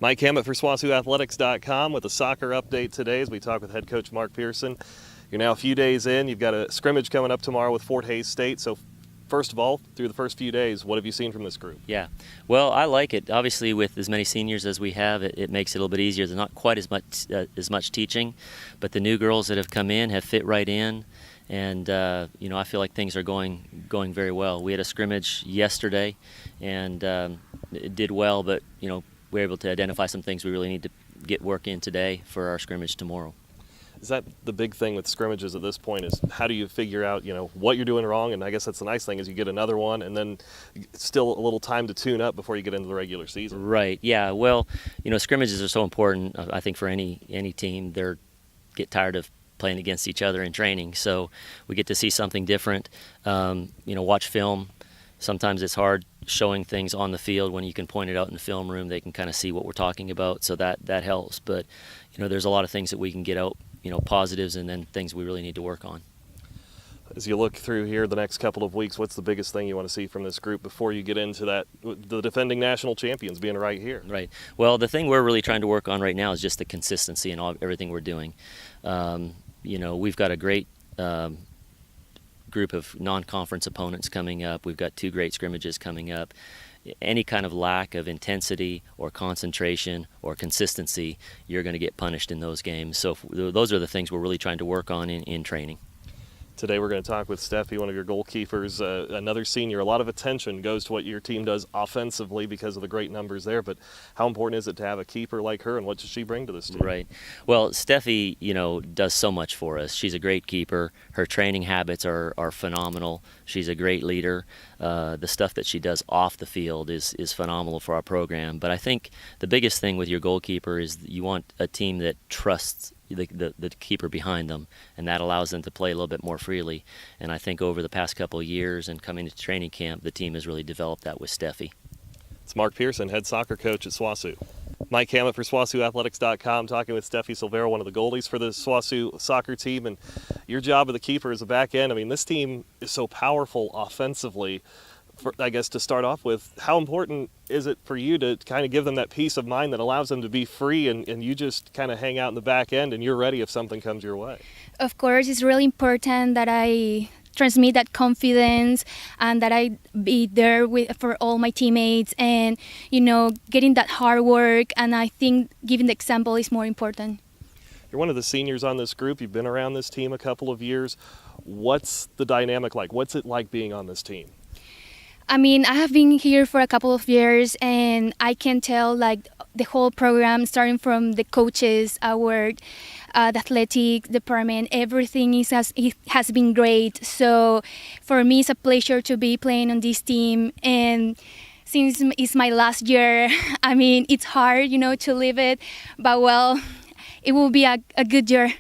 Mike Hammett for SWOSUathletics.com with a soccer update today as we talk with head coach Mark Persson. You're now a few days in. You've got a scrimmage coming up tomorrow with Fort Hays State. So first of all, through the first few days, what have you seen from this group? Yeah, well, I like it. Obviously, with as many seniors as we have, it makes it a little bit easier. There's not quite as much teaching, but the new girls that have come in have fit right in. And I feel like things are going very well. We had a scrimmage yesterday, and it did well. But we were able to identify some things we really need to get work in today for our scrimmage tomorrow. Is that the big thing with scrimmages at this point? Is how do you figure out what you're doing wrong? And I guess that's the nice thing is you get another one, and then still a little time to tune up before you get into the regular season. Right. Yeah. Well, scrimmages are so important. I think for any team, they get tired of playing against each other in training, so we get to see something different. Watch film. Sometimes it's hard showing things on the field. When you can point it out in the film room, they can kind of see what we're talking about, so that helps. But there's a lot of things that we can get out, positives, and then things we really need to work on. As you look through here the next couple of weeks, what's the biggest thing you want to see from this group before you get into the defending national champions being right here? Right. Well, the thing we're really trying to work on right now is just the consistency in everything we're doing. We've got a great group of non-conference opponents coming up. We've got 2 great scrimmages coming up. Any kind of lack of intensity or concentration or consistency, you're going to get punished in those games. So those are the things we're really trying to work on in training. Today we're going to talk with Steffi, one of your goalkeepers, another senior. A lot of attention goes to what your team does offensively because of the great numbers there, but how important is it to have a keeper like her, and what does she bring to this team? Right. Well, Steffi, does so much for us. She's a great keeper. Her training habits are phenomenal. She's a great leader. The stuff that she does off the field is phenomenal for our program. But I think the biggest thing with your goalkeeper is you want a team that trusts the keeper behind them, and that allows them to play a little bit more freely. And I think over the past couple of years and coming to training camp, the team has really developed that with Steffi. It's Mark Persson, head soccer coach at SWOSU. Mike Hammett for SWOSUathletics.com talking with Steffi Silvera, one of the goalies for the SWOSU soccer team. And your job of the keeper is the back end. I mean, this team is so powerful offensively. I guess to start off with, how important is it for you to kind of give them that peace of mind that allows them to be free and you just kind of hang out in the back end and you're ready if something comes your way? Of course, it's really important that I transmit that confidence and that I be there for all my teammates and, getting that hard work. And I think giving the example is more important. You're one of the seniors on this group. You've been around this team a couple of years. What's the dynamic like? What's it like being on this team? I mean, I have been here for a couple of years, and I can tell the whole program, starting from the coaches, the athletic department, everything has been great. So for me, it's a pleasure to be playing on this team. And since it's my last year, I mean, it's hard, to leave it, but well, it will be a good year.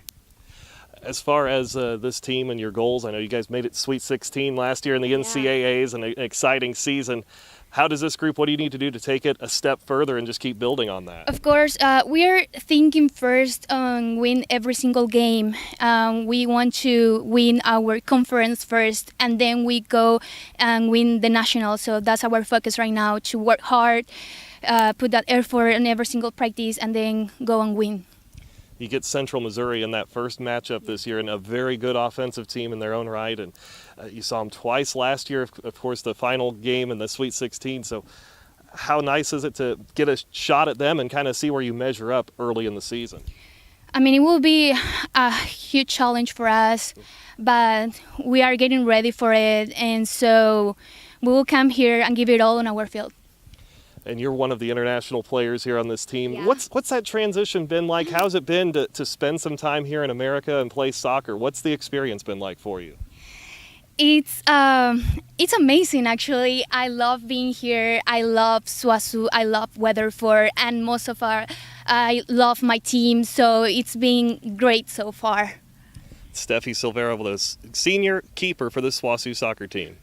As far as this team and your goals, I know you guys made it Sweet 16 last year in the NCAAs, and an exciting season. How does this group, what do you need to do to take it a step further and just keep building on that? Of course, we are thinking first on win every single game. We want to win our conference first, and then we go and win the national. So that's our focus right now, to work hard, put that effort in every single practice, and then go and win. You get Central Missouri in that first matchup this year, and a very good offensive team in their own right. And you saw them twice last year, of course, the final game in the Sweet 16. So how nice is it to get a shot at them and kind of see where you measure up early in the season? I mean, it will be a huge challenge for us, but we are getting ready for it. And so we will come here and give it all on our field. And you're one of the international players here on this team. Yeah. What's that transition been like? How's it been to spend some time here in America and play soccer? What's the experience been like for you? It's amazing, actually. I love being here. I love SWOSU. I love Weatherford, and I love my team. So it's been great so far. Steffi Silvera, the senior keeper for the SWOSU soccer team.